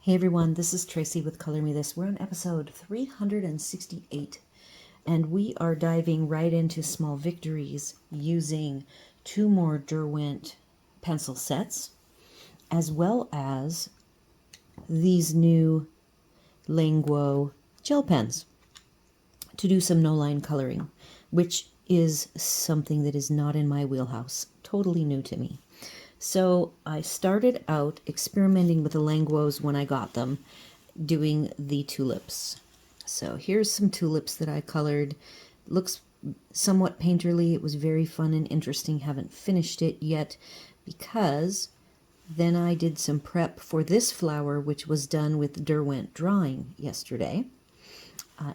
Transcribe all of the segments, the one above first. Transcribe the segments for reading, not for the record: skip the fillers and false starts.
Hey everyone, this is Tracy with Color Me This. We're on episode 368, and we are diving right into small victories using two more Derwent pencil sets, as well as these new Languo gel pens to do some no-line coloring, which is something that is not in my wheelhouse, totally new to me. So I started out experimenting with the Languos when I got them, doing the tulips. So here's some tulips that I colored. Looks somewhat painterly. It was very fun and interesting. Haven't finished it yet because then I did some prep for this flower, which was done with Derwent drawing yesterday.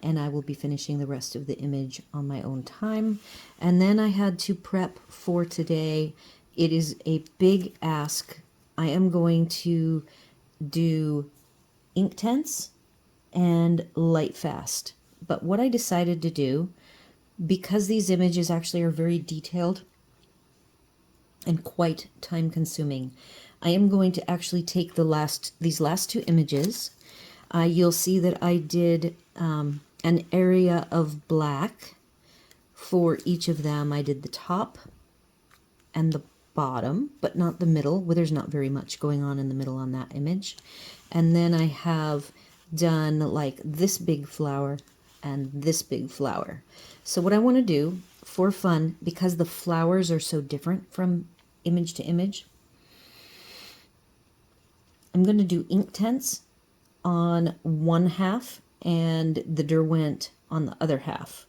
And I will be finishing the rest of the image on my own time. And then I had to prep for today. It is a big ask. I am going to do Inktense and Lightfast. But what I decided to do, because these images actually are very detailed and quite time consuming, I am going to actually take these last two images. You'll see that I did an area of black for each of them. I did the top and the bottom, but not the middle, where there's not very much going on in the middle on that image. And then I have done like this big flower and this big flower. So what I want to do for fun, because the flowers are so different from image to image, I'm going to do Inktense on one half and the Derwent on the other half.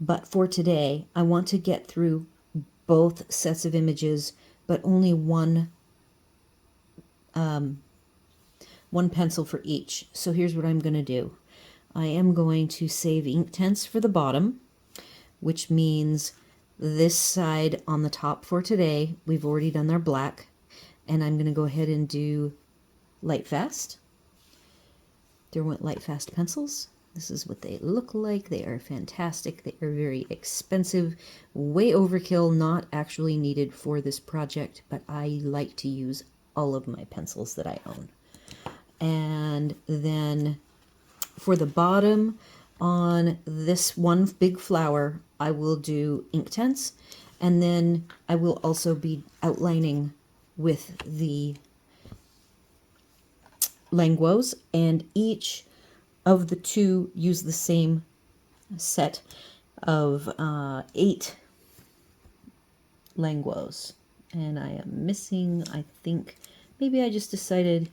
But for today, I want to get through both sets of images, but only one pencil for each. So here's what I'm going to do. I am going to save Inktense for the bottom, which means this side on the top for today, we've already done our black, and I'm going to go ahead and do Lightfast. Derwent Lightfast pencils. This is what they look like. They are fantastic. They are very expensive, way overkill, not actually needed for this project, but I like to use all of my pencils that I own. And then for the bottom on this one big flower, I will do Inktense, and then I will also be outlining with the Languos, and each of the two use the same set of 8 Languos. And I am missing, I think, maybe I just decided,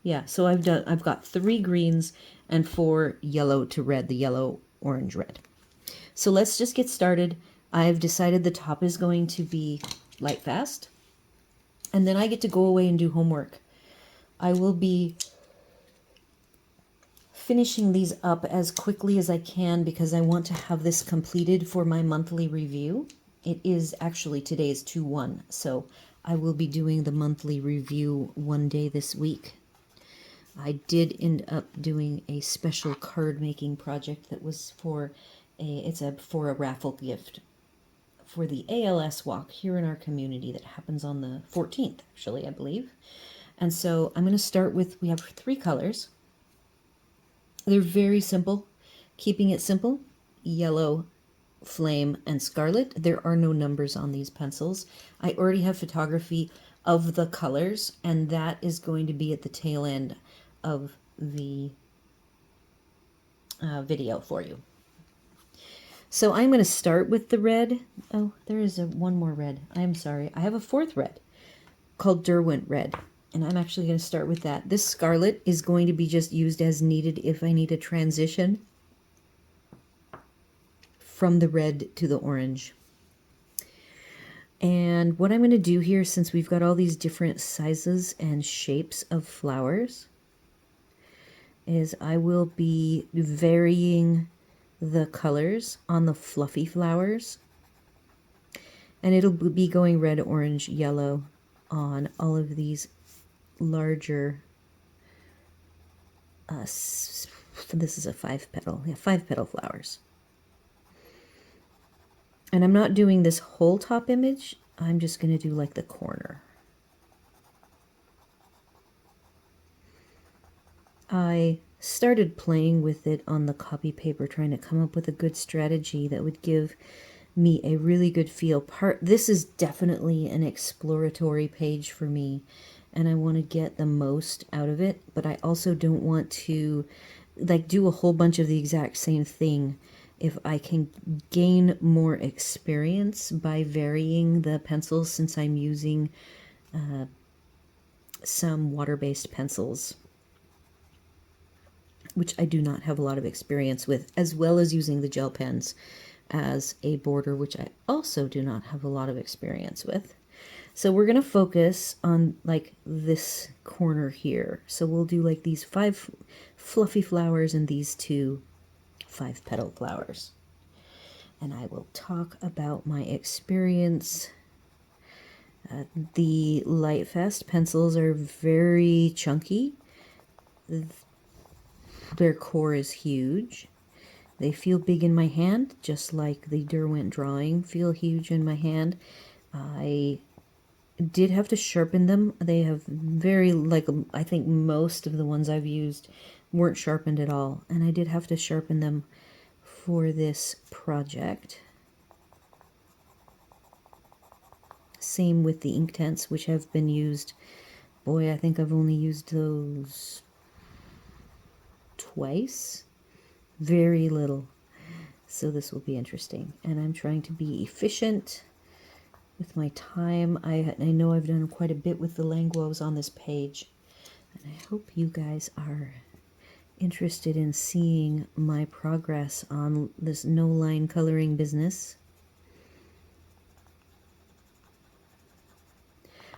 yeah, so I've got 3 greens and 4 yellow to red, the yellow, orange, red. So let's just get started. I've decided the top is going to be Lightfast, and then I get to go away and do homework. I will be finishing these up as quickly as I can because I want to have this completed for my monthly review. It is actually today's 2/1, so I will be doing the monthly review one day this week. I did end up doing a special card making project that was for a raffle gift for the ALS walk here in our community that happens on the 14th, actually, I believe. And so I'm going to start with, we have 3 colors. They're very simple, keeping it simple: yellow, flame, and scarlet. There are no numbers on these pencils. I already have photography of the colors, and that is going to be at the tail end of the video for you. So I'm going to start with the red. Oh, there is one more red. I'm sorry. I have a 4th red called Derwent Red. And I'm actually going to start with that. This scarlet is going to be just used as needed if I need a transition from the red to the orange. And what I'm going to do here, since we've got all these different sizes and shapes of flowers, is I will be varying the colors on the fluffy flowers. And it'll be going red, orange, yellow on all of these larger, this is a 5-petal, 5-petal flowers. And I'm not doing this whole top image, I'm just going to do like the corner. I started playing with it on the copy paper, trying to come up with a good strategy that would give me a really good feel. This is definitely an exploratory page for me, and I want to get the most out of it, but I also don't want to like do a whole bunch of the exact same thing. If I can gain more experience by varying the pencils, since I'm using some water-based pencils, which I do not have a lot of experience with, as well as using the gel pens as a border, which I also do not have a lot of experience with. So we're going to focus on like this corner here. So we'll do like these 5 fluffy flowers and these 2 5-petal flowers. And I will talk about my experience. The Lightfast pencils are very chunky. Their core is huge. They feel big in my hand, just like the Derwent drawing feel huge in my hand. I did have to sharpen them. They have very, like, I think most of the ones I've used weren't sharpened at all. And I did have to sharpen them for this project. Same with the Inktense, which have been used. Boy, I think I've only used those twice. Very little. So this will be interesting. And I'm trying to be efficient with my time. I know I've done quite a bit with the Languos on this page. And I hope you guys are interested in seeing my progress on this no-line coloring business.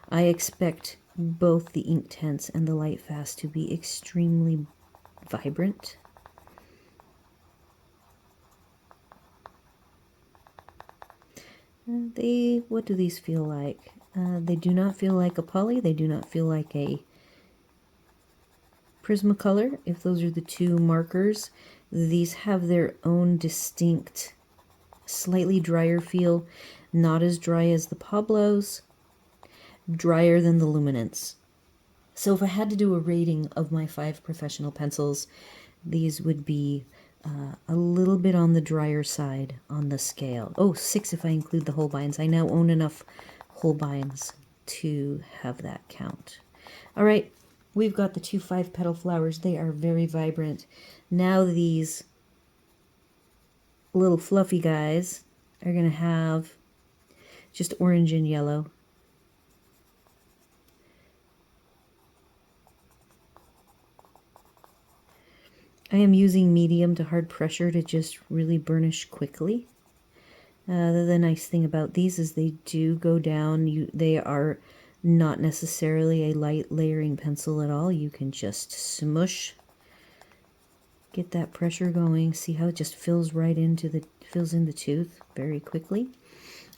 I expect both the Inktense and the Lightfast to be extremely vibrant. What do these feel like? They do not feel like a poly. They do not feel like a Prismacolor. If those are the 2 markers, these have their own distinct, slightly drier feel. Not as dry as the Pablos, drier than the Luminance. So if I had to do a rating of my 5 professional pencils, these would be a little bit on the drier side on the scale. Oh, 6 if I include the Holbeins. I now own enough Holbeins to have that count. All right, we've got the 2 5-petal flowers. They are very vibrant. Now these little fluffy guys are going to have just orange and yellow. I am using medium to hard pressure to just really burnish quickly. The nice thing about these is they do go down. They are not necessarily a light layering pencil at all. You can just smush, get that pressure going. See how it just fills right into fills in the tooth very quickly.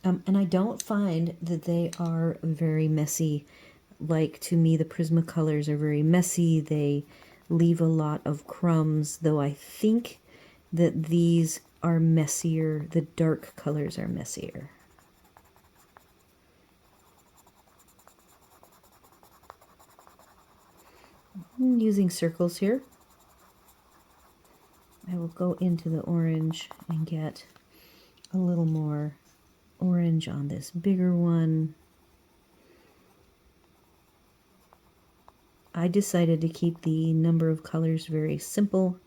And I don't find that they are very messy. Like, to me, the Prismacolors are very messy. They leave a lot of crumbs, though I think that these are messier. The dark colors are messier. I'm using circles here. I will go into the orange and get a little more orange on this bigger one. I decided to keep the number of colors very simple.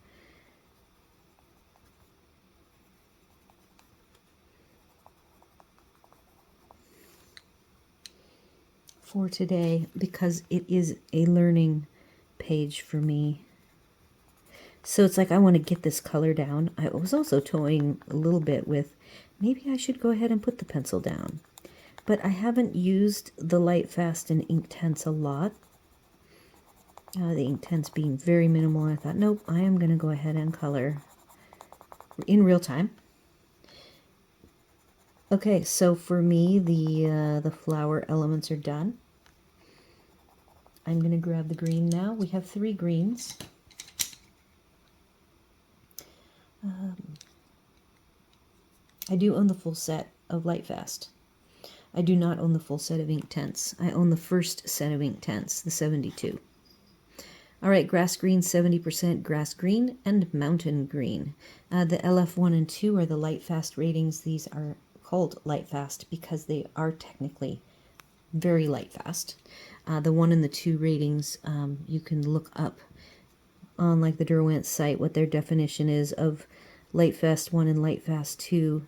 For today, because it is a learning page for me. So it's like I want to get this color down. I was also toying a little bit with maybe I should go ahead and put the pencil down. But I haven't used the Lightfast and Inktense a lot. The Inktense being very minimal. I thought, nope, I am going to go ahead and color in real time. Okay, so for me, the flower elements are done. I'm going to grab the green now. We have 3 greens. I do own the full set of Lightfast. I do not own the full set of Inktense. I own the first set of Inktense, the 72. All right, grass green, 70% grass green, and mountain green. The LF1 and 2 are the Lightfast ratings. These are called Lightfast because they are technically very Lightfast. The 1 and the 2 ratings, you can look up on like the Derwent site what their definition is of Lightfast 1 and Lightfast 2.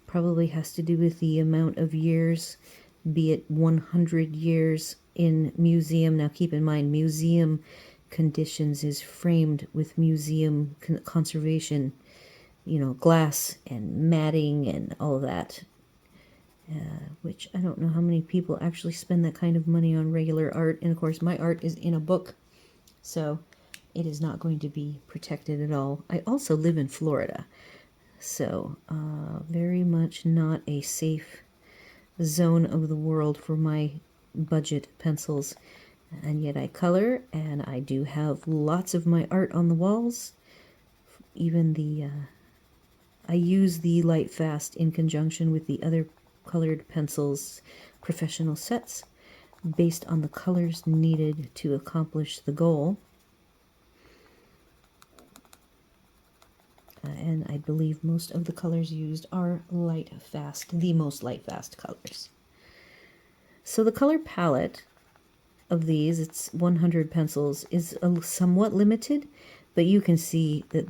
Probably has to do with the amount of years, be it 100 years in museum. Now keep in mind, museum conditions is framed with museum conservation, you know, glass and matting and all that, which I don't know how many people actually spend that kind of money on regular art. And of course, my art is in a book, so it is not going to be protected at all. I also live in Florida, so very much not a safe zone of the world for my budget pencils. And yet I color, and I do have lots of my art on the walls. Even the I use the Lightfast in conjunction with the other colored pencils professional sets based on the colors needed to accomplish the goal. And I believe most of the colors used are Lightfast, the most Lightfast colors. So the color palette of these, it's 100 pencils, is somewhat limited, but you can see that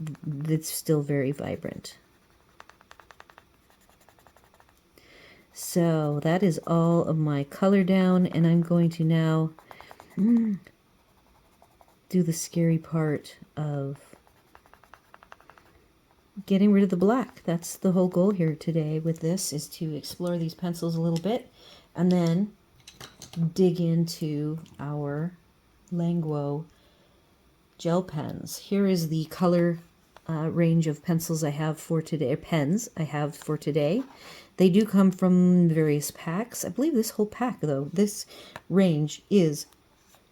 it's still very vibrant. So that is all of my color down, and I'm going to now do the scary part of getting rid of the black. That's the whole goal here today with this, is to explore these pencils a little bit and then dig into our Languo gel pens. Here is the color range of pencils I have for today, pens I have for today. They do come from various packs. I believe this whole pack, though, this range is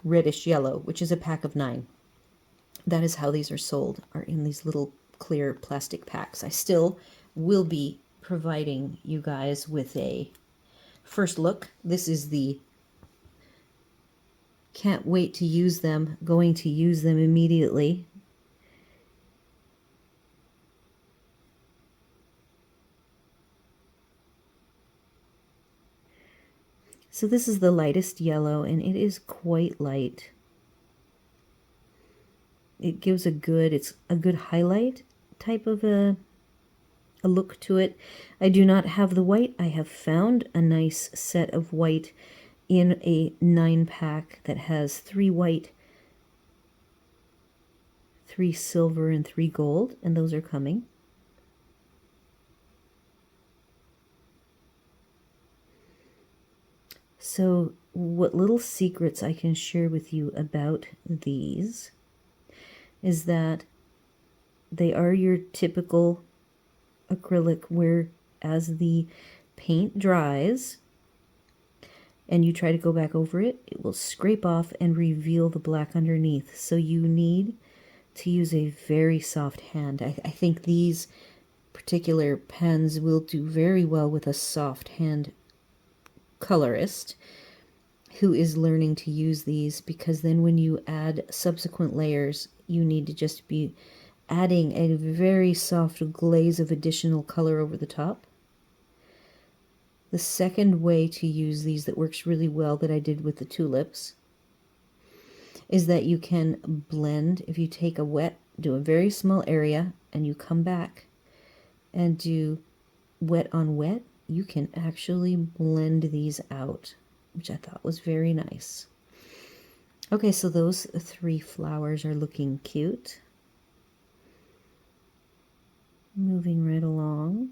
reddish yellow, which is a pack of 9. That is how these are sold, are in these little clear plastic packs. I still will be providing you guys with a first look. This is the can't wait to use them, going to use them immediately. So this is the lightest yellow, and it is quite light. It gives it's a good highlight type of a look to it. I do not have the white. I have found a nice set of white in a 9-pack that has 3 white, 3 silver, and 3 gold, and those are coming. So what little secrets I can share with you about these is that they are your typical acrylic, where as the paint dries and you try to go back over it, it will scrape off and reveal the black underneath. So you need to use a very soft hand. I think these particular pens will do very well with a soft hand colorist who is learning to use these, because then when you add subsequent layers, you need to just be adding a very soft glaze of additional color over the top. The second way to use these that works really well, that I did with the tulips, is that you can blend. If you take a wet, do a very small area, and you come back and do wet on wet, you can actually blend these out, which I thought was very nice. Okay, so those 3 flowers are looking cute. Moving right along.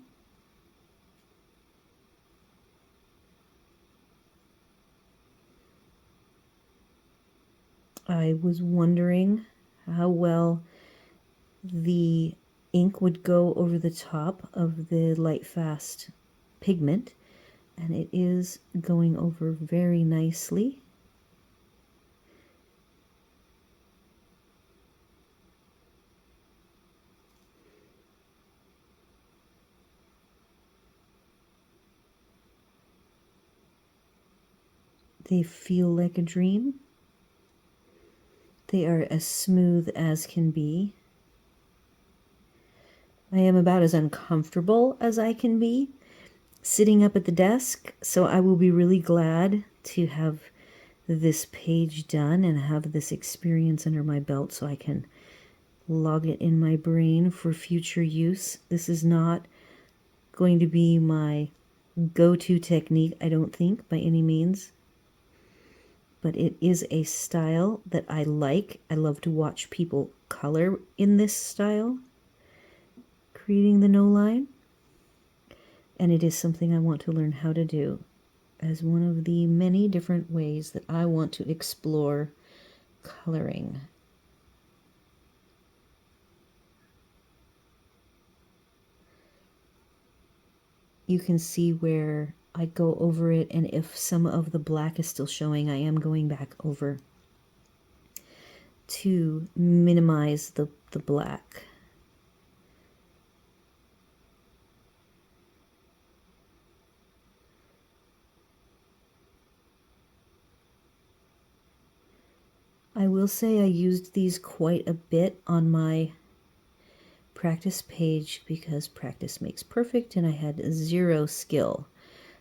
I was wondering how well the ink would go over the top of the Lightfast pigment, and it is going over very nicely. They feel like a dream. They are as smooth as can be. I am about as uncomfortable as I can be sitting up at the desk, so I will be really glad to have this page done and have this experience under my belt so I can log it in my brain for future use. This is not going to be my go-to technique, I don't think, by any means. But it is a style that I like. I love to watch people color in this style, creating the no line. And it is something I want to learn how to do as one of the many different ways that I want to explore coloring. You can see where I go over it, and if some of the black is still showing, I am going back over to minimize the black. I will say I used these quite a bit on my practice page because practice makes perfect and I had zero skill.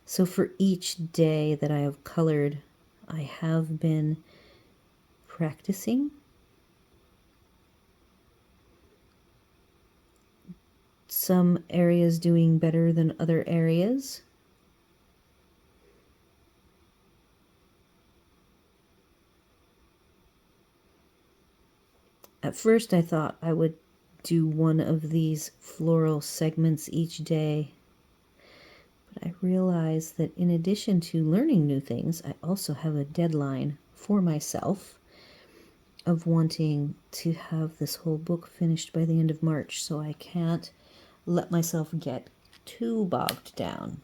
So for each day that I have colored, I have been practicing. Some areas doing better than other areas. At first I thought I would do one of these floral segments each day, but I realized that in addition to learning new things, I also have a deadline for myself of wanting to have this whole book finished by the end of March, so I can't let myself get too bogged down.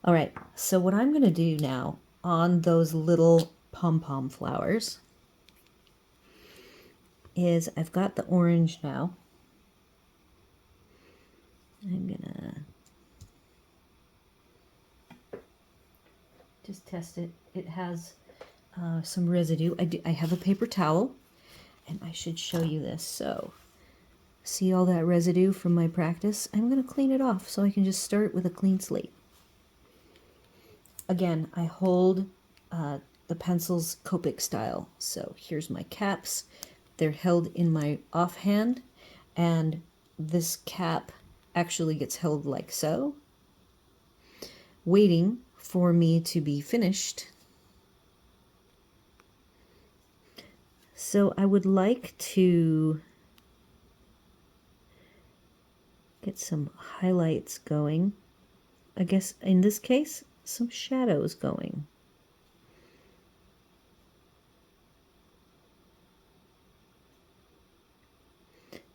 All right, so what I'm going to do now on those little pom-pom flowers is I've got the orange now. I'm gonna just test it. It has some residue. I have a paper towel, and I should show you this. So, see all that residue from my practice? I'm gonna clean it off so I can just start with a clean slate. Again, I hold the pencils Copic style. So here's my caps. They're held in my offhand, and this cap actually gets held like so, waiting for me to be finished. So I would like to get some highlights going. I guess in this case, some shadows going.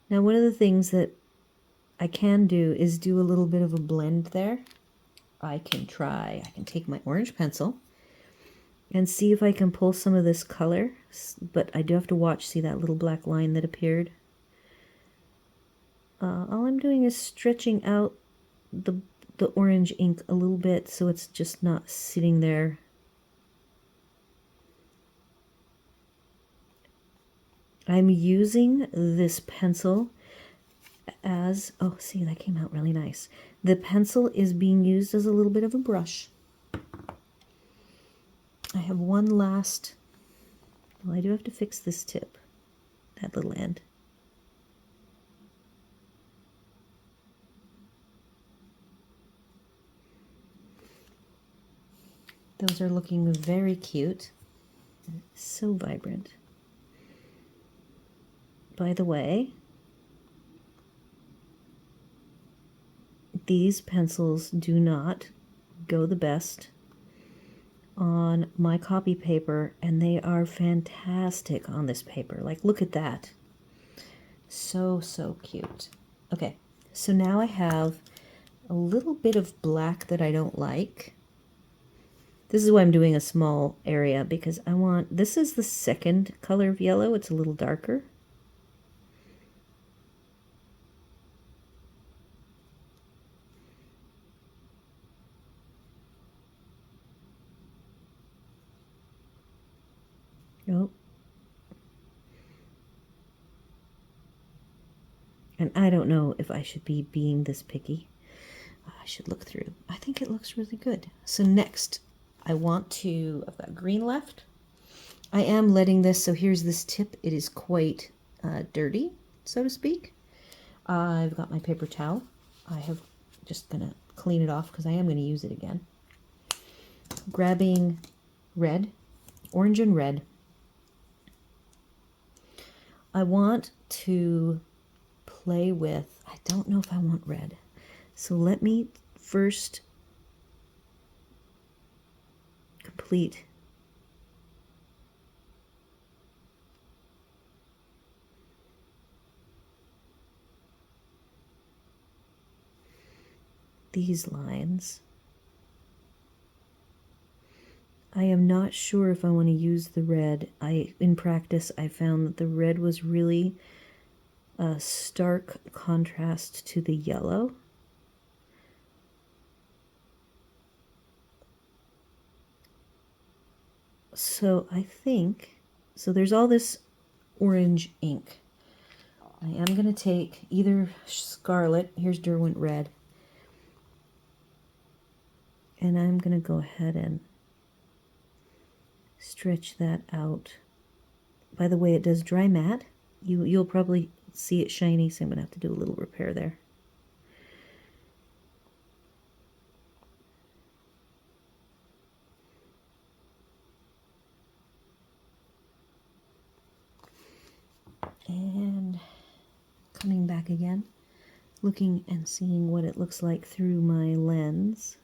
Now, one of the things that I can do is do a little bit of a blend there. I can take my orange pencil and see if I can pull some of this color, but I do have to watch, see that little black line that appeared? All I'm doing is stretching out the orange ink a little bit so it's just not sitting there. I'm using this pencil as, oh, see, that came out really nice. The pencil is being used as a little bit of a brush. I have one last, well, I do have to fix this tip, that little end. Those are looking very cute. So vibrant. By the way, these pencils do not go the best on my copy paper, and they are fantastic on this paper. Like, look at that. So, so cute. Okay, so now I have a little bit of black that I don't like. This is why I'm doing a small area, because I want, this is the second color of yellow. It's a little darker. Oh, And I don't know if I should be being this picky. I should look through. I think it looks really good. So next, I've got green left. I am letting this, so here's this tip. It is quite dirty, so to speak. I've got my paper towel. I have just gonna clean it off because I am gonna use it again. Grabbing red, orange and red. I want to play with, I don't know if I want red. So let me first complete these lines. I am not sure if I want to use the red. In practice, I found that the red was really a stark contrast to the yellow. So I think, so there's all this orange ink. I am going to take either scarlet, here's Derwent red, and I'm going to go ahead and stretch that out. By the way, it does dry matte. You'll probably see it shiny, so I'm going to have to do a little repair there. And coming back again, looking and seeing what it looks like through my lens.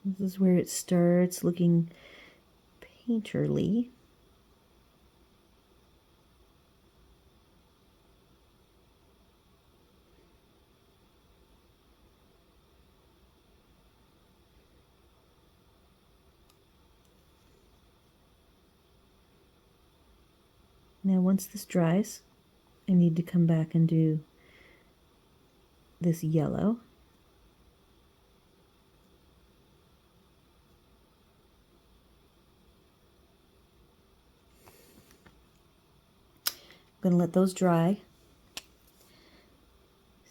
This is where it starts looking painterly. Now once this dries, I need to come back and do this yellow. I'm going to let those dry.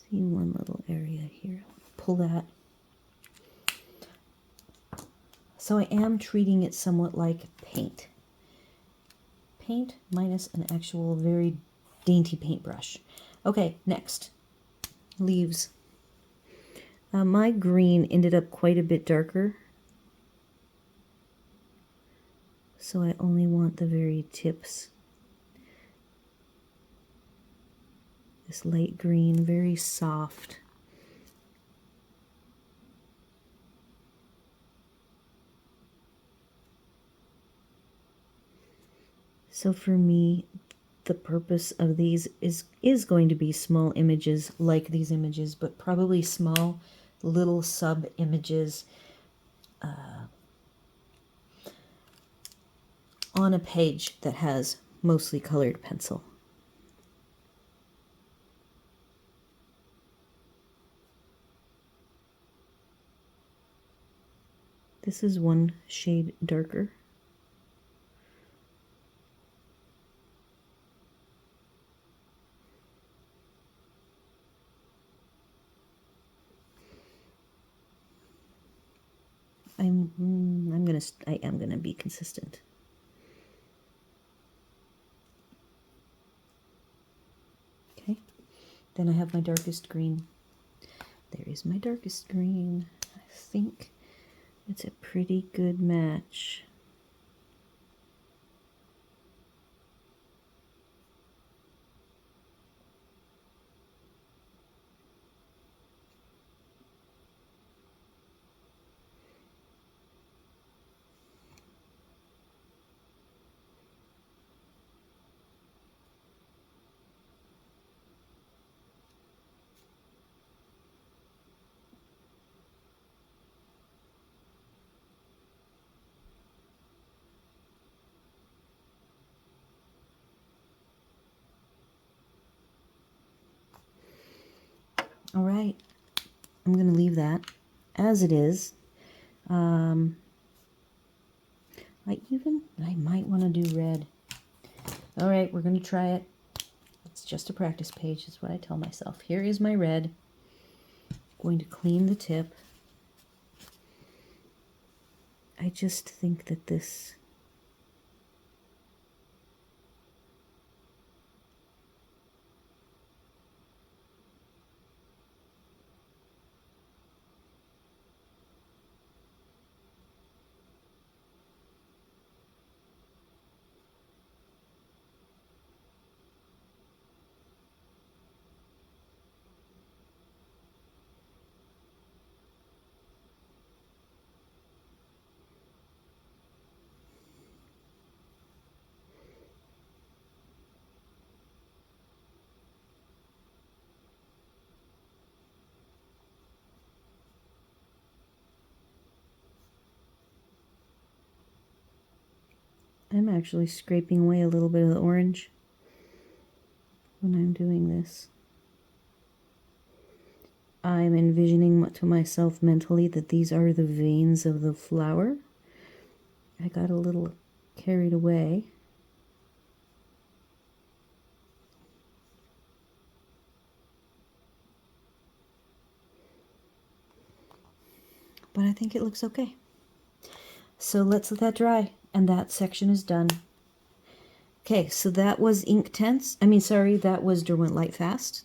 See one little area here. Pull that. So I am treating it somewhat like paint. Paint minus an actual very dainty paintbrush. Okay, next. Leaves. My green ended up quite a bit darker, so I only want the very tips. This light green, very soft. So for me, the purpose of these is going to be small images like these images, but probably small little sub images on a page that has mostly colored pencil. This is one shade darker. I am gonna be consistent. Okay, then I have my darkest green. There is my darkest green. I think it's a pretty good match. All right, I'm going to leave that as it is. I might want to do red. All right, we're going to try it. It's just a practice page, is what I tell myself. Here is my red. I'm going to clean the tip. I just think that this... I'm actually scraping away a little bit of the orange when I'm doing this. I'm envisioning to myself mentally that these are the veins of the flower. I got a little carried away. But I think it looks okay. So let's let that dry, and that section is done. Okay, so that was Inktense. That was Derwent Lightfast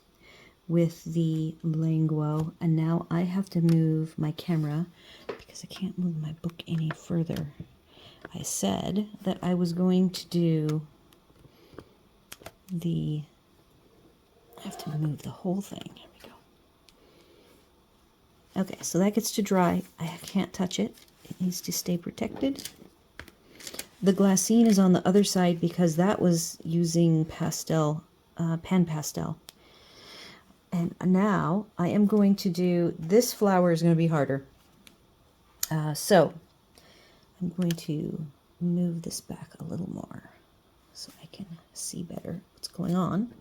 with the Languo, and now I have to move my camera because I can't move my book any further. I said that I was going to do I have to move the whole thing. Here we go. Okay, so that gets to dry. I can't touch it. It needs to stay protected. The glassine is on the other side because that was using pastel, pan pastel. And now I am going to do, this flower is going to be harder. So I'm going to move this back a little more so I can see better what's going on.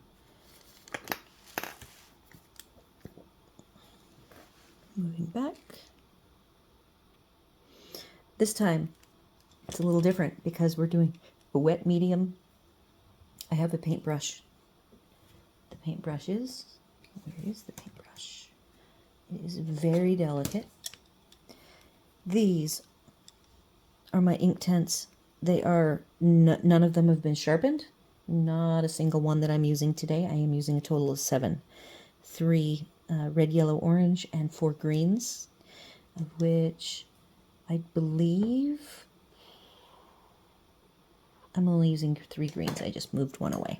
Moving back. This time it's a little different because we're doing a wet medium. I have a paintbrush. The paintbrush is, where is the paintbrush? It is very delicate. These are my Inktense. They are, none of them have been sharpened. Not a single one that I'm using today. I am using a total of 7. 3 red, yellow, orange, and 4 greens, of which I believe I'm only using 3 greens. I just moved one away.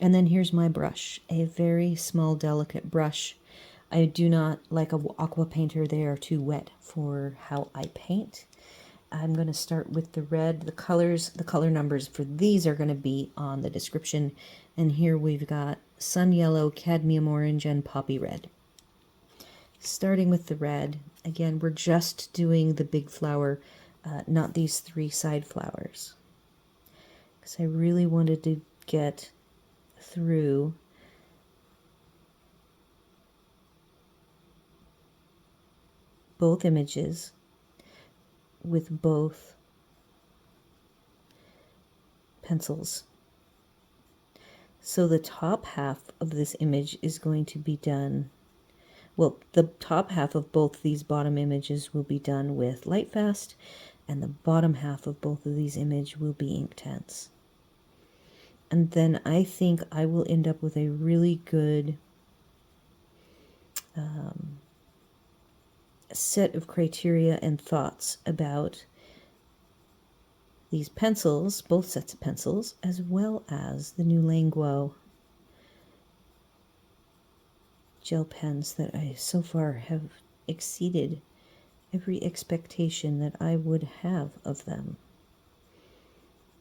And then here's my brush, a very small, delicate brush. I do not like an aqua painter. They are too wet for how I paint. I'm going to start with the red. The colors, the color numbers for these are going to be on the description. And here we've got sun yellow, cadmium orange, and poppy red. Starting with the red, again, we're just doing the big flower, not these 3 side flowers. Because I really wanted to get through both images with both pencils. So the top half of this image is going to be done, well, the top half of both these bottom images will be done with Lightfast, and the bottom half of both of these images will be Inktense. And then I think I will end up with a really good set of criteria and thoughts about these pencils, both sets of pencils, as well as the new Languo gel pens that I so far have exceeded every expectation that I would have of them.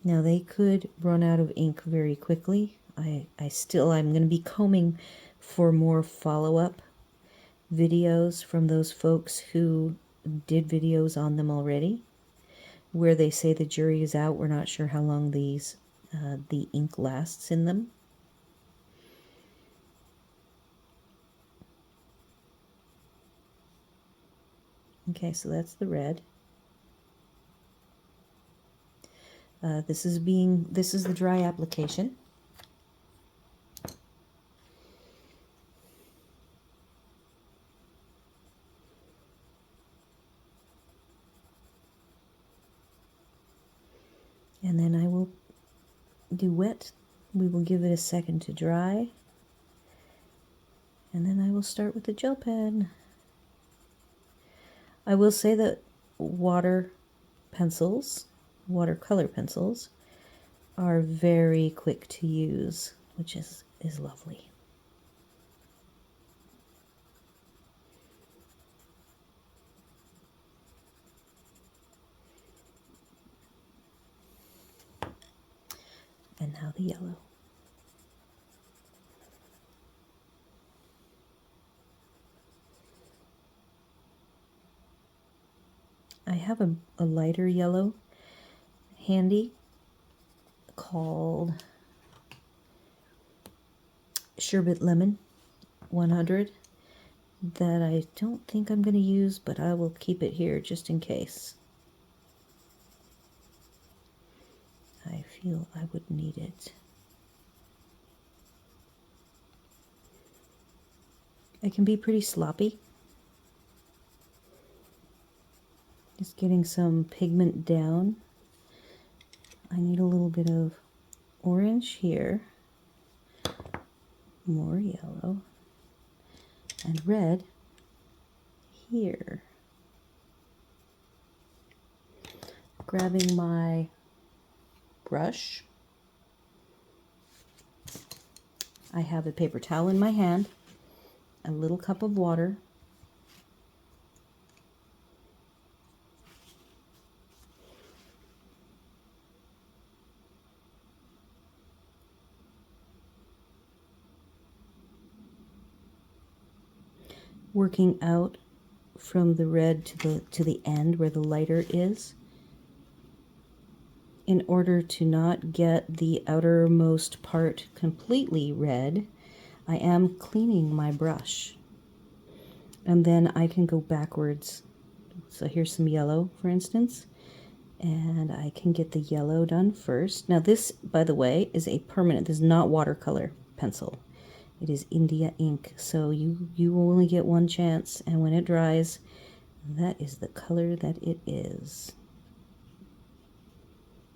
Now they could run out of ink very quickly. I'm going to be combing for more follow-up videos from those folks who did videos on them already, where they say the jury is out. We're not sure how long these the ink lasts in them. Okay, so that's the red. This is the dry application. And then I will do wet. We will give it a second to dry. And then I will start with the gel pen. I will say that watercolor pencils, are very quick to use, which is lovely. And now the yellow. I have a lighter yellow handy called Sherbet Lemon 100 that I don't think I'm going to use, but I will keep it here just in case. I feel I would need it. It can be pretty sloppy. Just getting some pigment down. I need a little bit of orange here, more yellow, and red here. Grabbing my brush. I have a paper towel in my hand, a little cup of water, working out from the red to the end where the lighter is, in order to not get the outermost part completely red. I am cleaning my brush, and then I can go backwards. So here's some yellow, for instance, and I can get the yellow done first. Now this, by the way, is a permanent. This is not watercolor pencil. It is India ink, so you will only get one chance, and when it dries, that is the color that it is.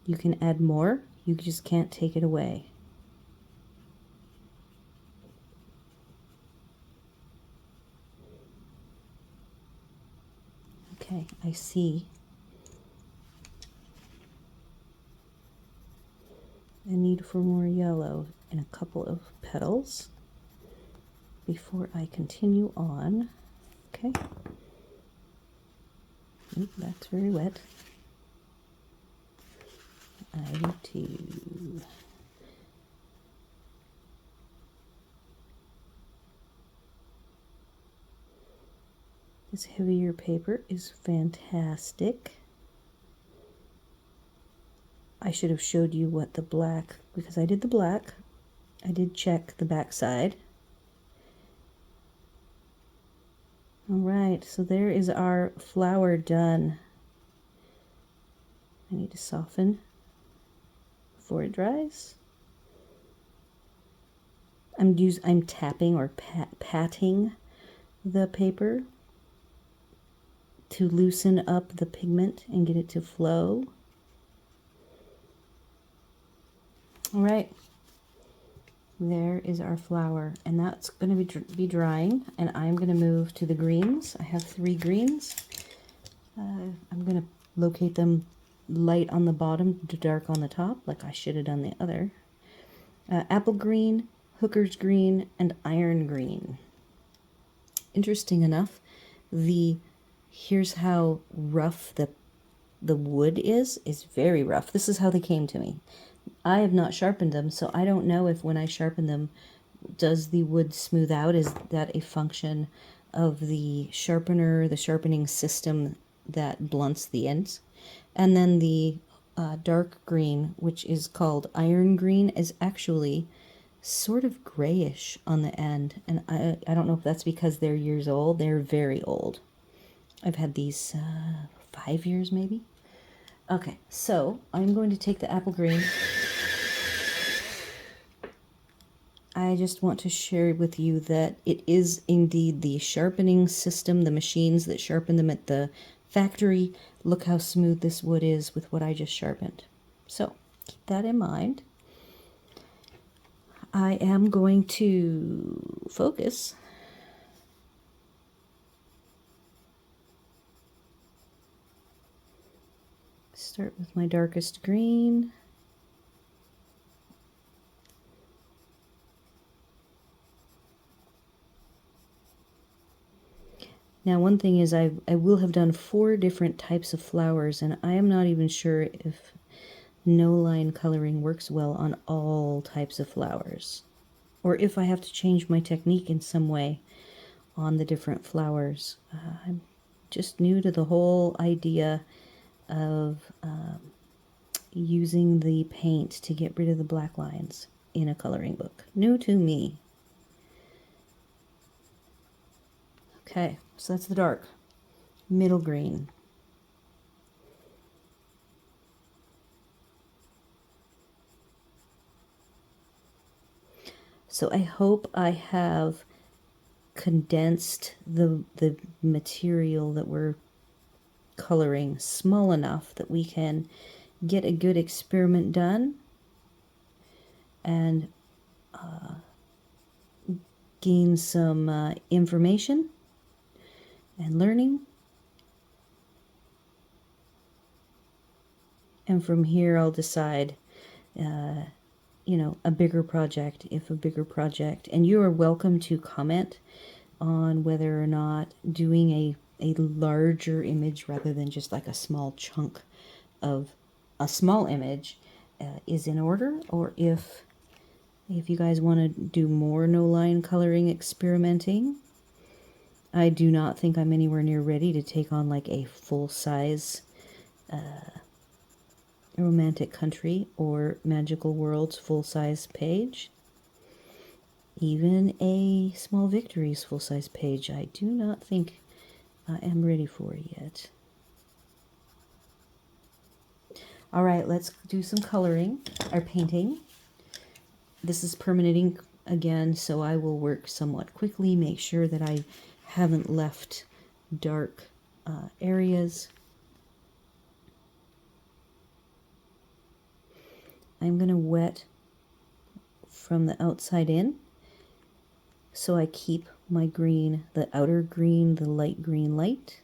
You can add more, you just can't take it away. Okay, I see a need for more yellow in a couple of petals before I continue on. Okay. Oop, that's very wet. I need to this heavier paper is fantastic. I should have showed you what the black, because I did the black. I did check the back side. All right, so there is our flower done. I need to soften before it dries. I'm tapping or patting the paper to loosen up the pigment and get it to flow. All right, there is our flower, and that's going to be drying, and I'm going to move to the greens. I have 3 greens. I'm going to locate them light on the bottom to dark on the top, like I should have done the other. Apple green, hooker's green, and iron green. Interesting enough, here's how rough the wood is very rough. This is how they came to me. I have not sharpened them, so I don't know if when I sharpen them, does the wood smooth out? Is that a function of the sharpener, the sharpening system that blunts the ends? And then the dark green, which is called iron green, is actually sort of grayish on the end. And I don't know if that's because they're years old. They're very old. I've had these 5 years maybe. Okay, so I'm going to take the apple green. I just want to share with you that it is indeed the sharpening system, the machines that sharpen them at the factory. Look how smooth this wood is with what I just sharpened. So keep that in mind. I am going to focus. Start with my darkest green. Now, one thing is I will have done 4 different types of flowers, and I am not even sure if no line coloring works well on all types of flowers, or if I have to change my technique in some way on the different flowers. I'm just new to the whole idea of using the paint to get rid of the black lines in a coloring book. New to me. Okay, so that's the dark. Middle green. So I hope I have condensed the material that we're coloring small enough that we can get a good experiment done and gain some information and learning. And from here I'll decide a bigger project, if a bigger project. And you are welcome to comment on whether or not doing a larger image rather than just like a small chunk of a small image is in order, or if you guys want to do more no line coloring experimenting. I do not think I'm anywhere near ready to take on like a full-size Romantic Country or Magical Worlds full-size page. Even a Small Victories full-size page I do not think I am ready for yet. Alright, let's do some coloring, or painting. This is permanent ink again, so I will work somewhat quickly, make sure that I haven't left dark areas. I'm going to wet from the outside in, so I keep my green, the outer green, the light green light.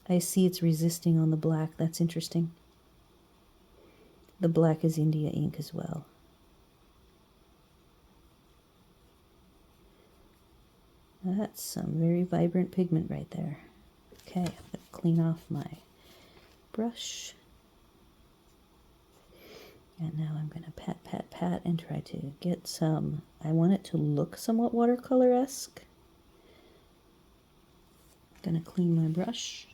I see it's resisting on the black. That's interesting. The black is India ink as well. That's some very vibrant pigment right there. Okay, I'm going to clean off my brush. And now I'm going to pat, pat, pat and try to get some, I want it to look somewhat watercolor-esque. Going to clean my brush,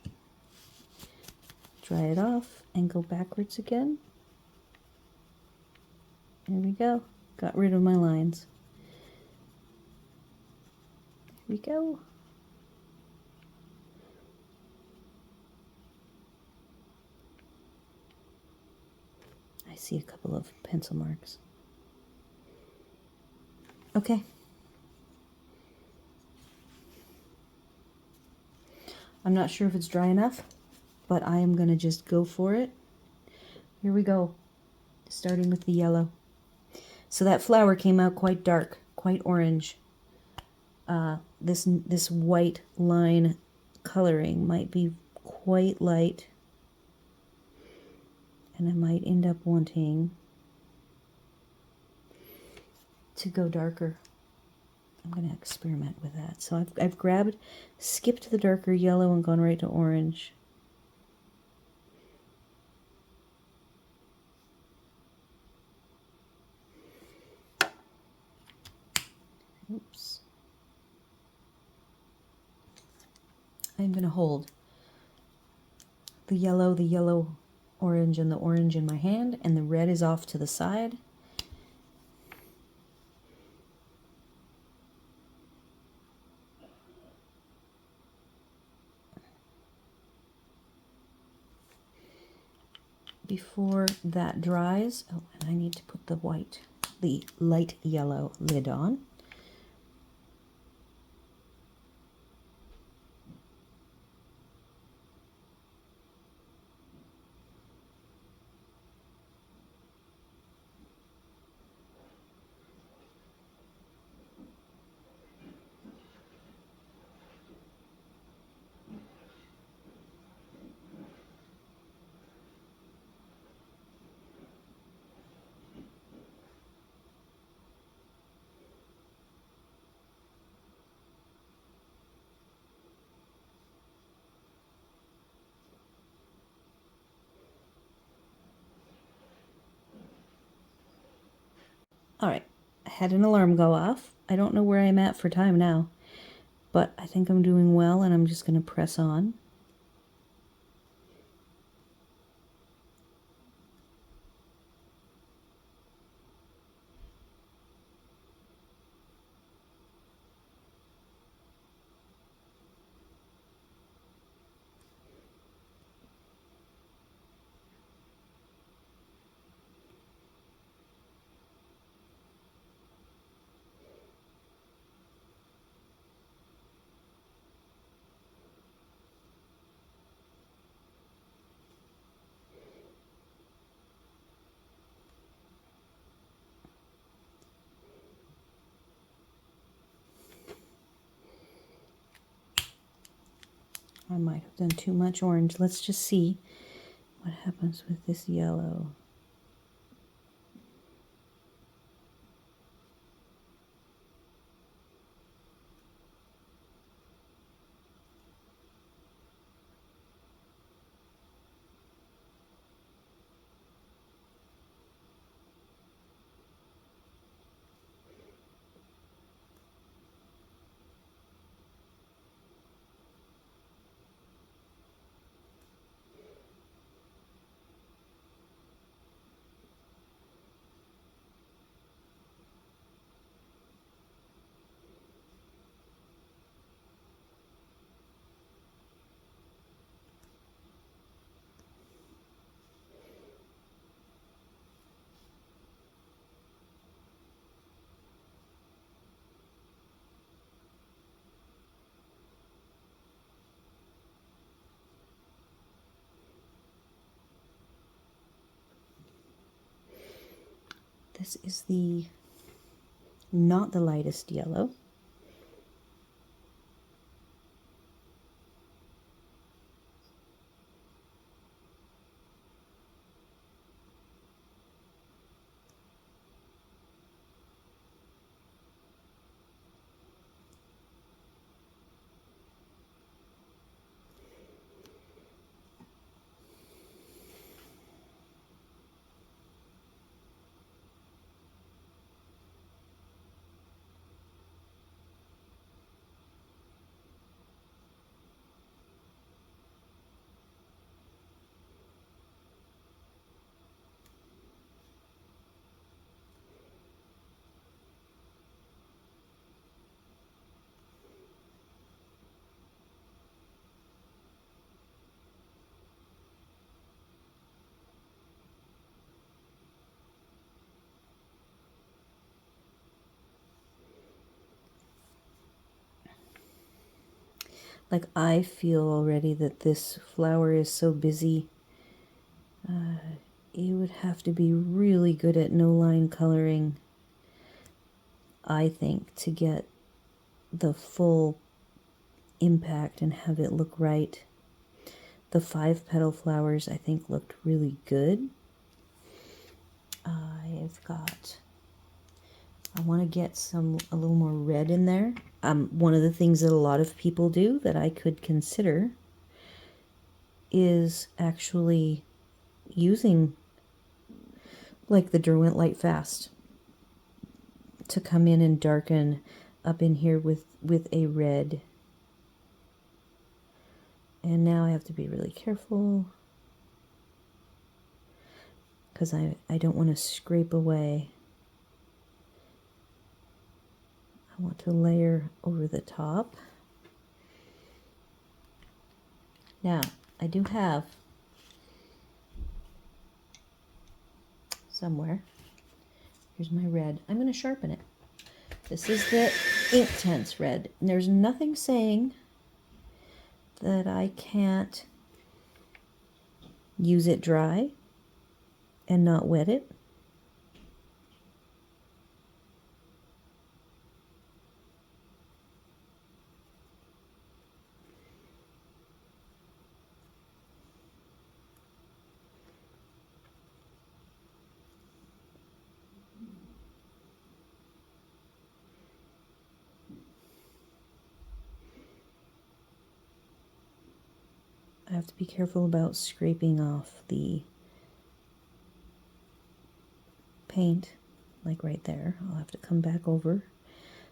dry it off, and go backwards again. There we go. Got rid of my lines. There we go. I see a couple of pencil marks. Okay. I'm not sure if it's dry enough, but I am going to just go for it. Here we go. Starting with the yellow. So that flower came out quite dark, quite orange. This white line coloring might be quite light, and I might end up wanting to go darker. I'm going to experiment with that. So I've skipped the darker yellow and gone right to orange. Oops. I'm going to hold the yellow, orange, and the orange in my hand, and the red is off to the side. before that dries, oh, and I need to put the light yellow lid on. All right, I had an alarm go off. I don't know where I'm at for time now, but I think I'm doing well, and I'm just going to press on. I might have done too much orange. Let's just see what happens with this yellow. This is not the lightest yellow. Like, I feel already that this flower is so busy. You would have to be really good at no-line coloring, I think, to get the full impact and have it look right. The 5-petal flowers, I think, looked really good. I want to get a little more red in there. One of the things that a lot of people do that I could consider is actually using like the Derwent Lightfast to come in and darken up in here with a red. And now I have to be really careful because I don't want to scrape away. I want to layer over the top. Now, I do have somewhere. Here's my red. I'm going to sharpen it. This is the Inktense red. And there's nothing saying that I can't use it dry and not wet it. I have to be careful about scraping off the paint, like right there. I'll have to come back over.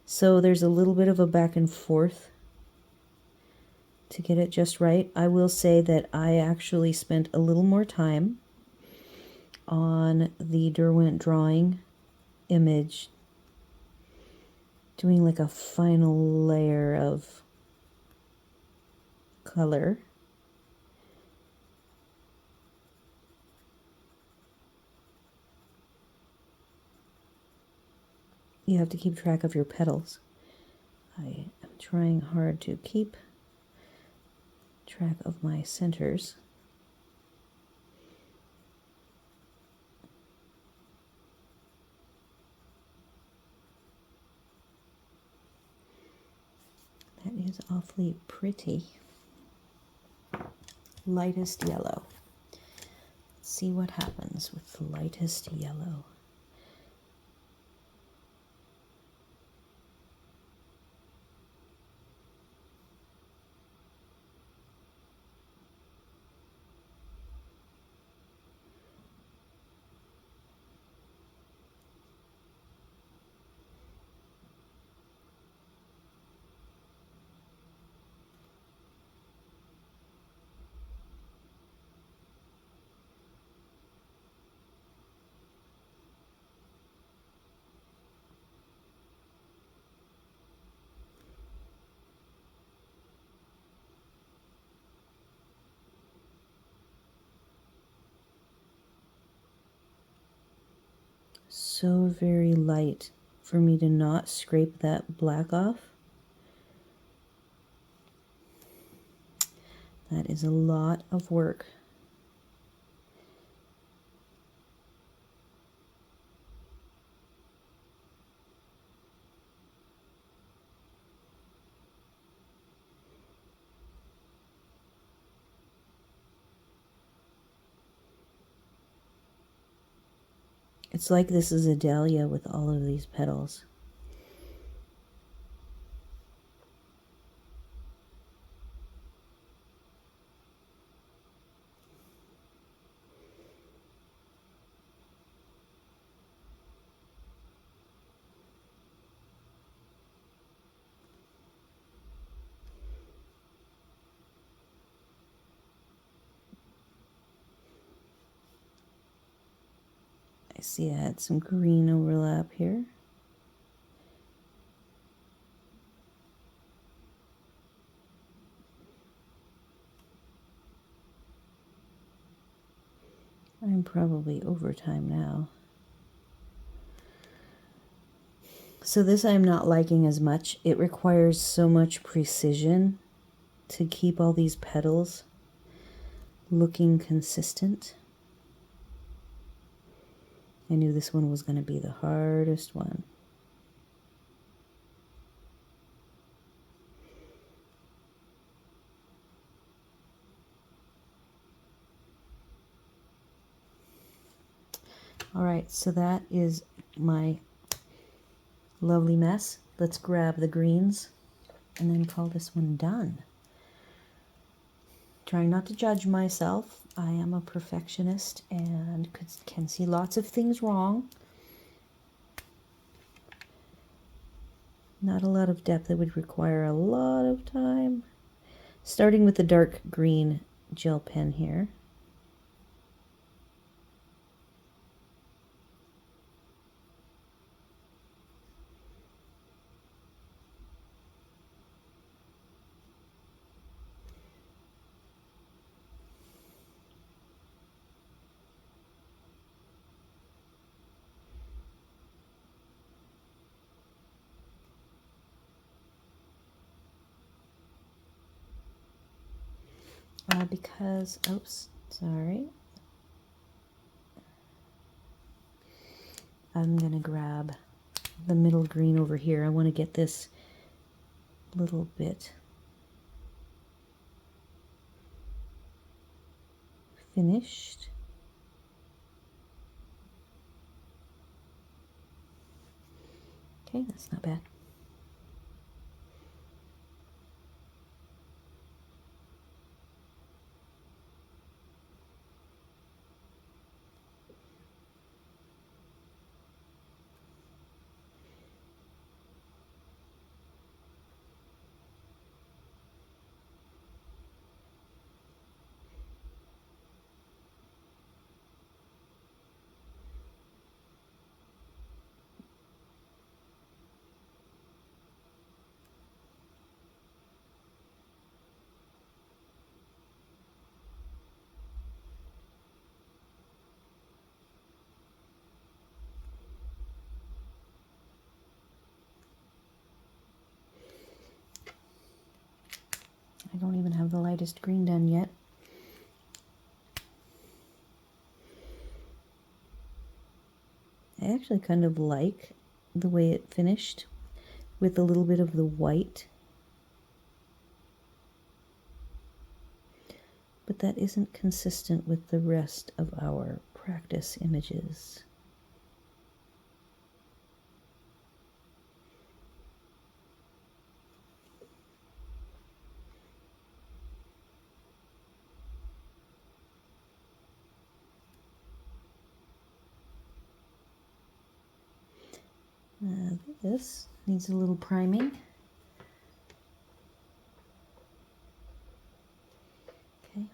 So there's a little bit of a back and forth to get it just right. I will say that I actually spent a little more time on the Derwent drawing image, doing like a final layer of color. You have to keep track of your petals. I am trying hard to keep track of my centers. That is awfully pretty. Lightest yellow. Let's see what happens with the lightest yellow. So very light for me to not scrape that black off. That is a lot of work. It's like this is a dahlia with all of these petals. I see I had some green overlap here. I'm probably over time now. So this I'm not liking as much. It requires so much precision to keep all these petals looking consistent. I knew this one was going to be the hardest one. All right, so that is my lovely mess. Let's grab the greens and then call this one done. Trying not to judge myself. I am a perfectionist and can see lots of things wrong. Not a lot of depth. It would require a lot of time. Starting with the dark green gel pen here. because, oops, sorry. I'm going to grab the middle green over here. I want to get this little bit finished. Okay, that's not bad. I don't even have the lightest green done yet. I actually kind of like the way it finished with a little bit of the white, but that isn't consistent with the rest of our practice images. This needs a little priming. Okay.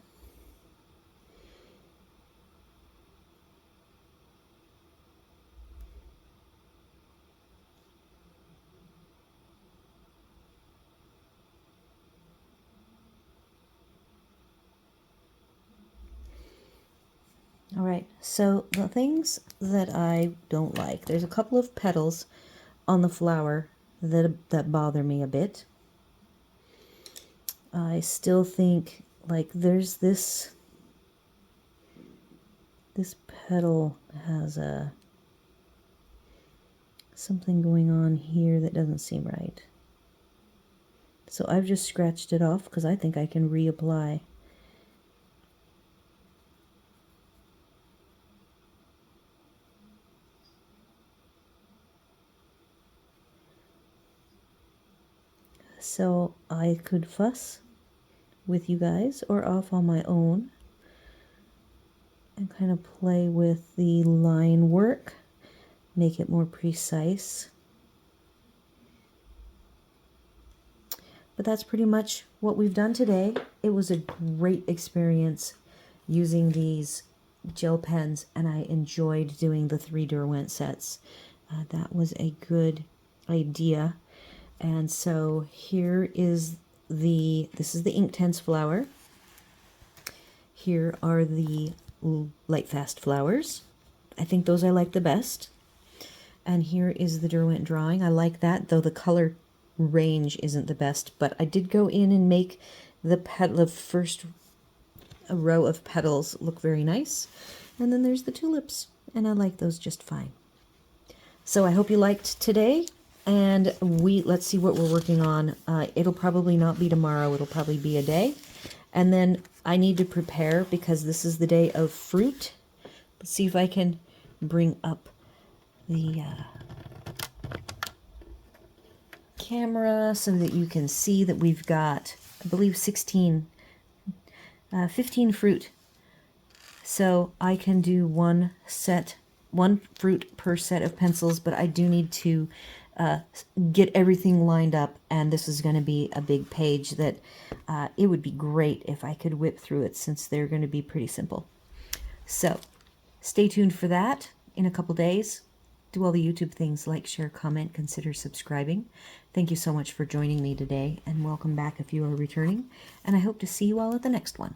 All right, so the things that I don't like, there's a couple of petals on the flower that bother me a bit. I still think, like, there's this petal has something going on here that doesn't seem right. So I've just scratched it off because I think I can reapply. So I could fuss with you guys or off on my own and kind of play with the line work, make it more precise. But that's pretty much what we've done today. It was a great experience using these gel pens, and I enjoyed doing the 3 Derwent sets. That was a good idea. And so here is this is the Inktense flower. Here are the Lightfast flowers. I think those I like the best. And here is the Derwent drawing. I like that, though the color range isn't the best, but I did go in and make the first row of petals look very nice. And then there's the tulips, and I like those just fine. So I hope you liked today, and let's see what we're working on. It'll probably not be tomorrow, it'll probably be a day. And then I need to prepare because this is the day of fruit. Let's see if I can bring up the camera so that you can see that we've got, I believe, 15 fruit. So I can do one fruit per set of pencils, but I do need to get everything lined up, and this is going to be a big page that it would be great if I could whip through it, since they're going to be pretty simple. So stay tuned for that in a couple days. Do all the YouTube things, like, share, comment, consider subscribing. Thank you so much for joining me today, and welcome back if you are returning, and I hope to see you all at the next one.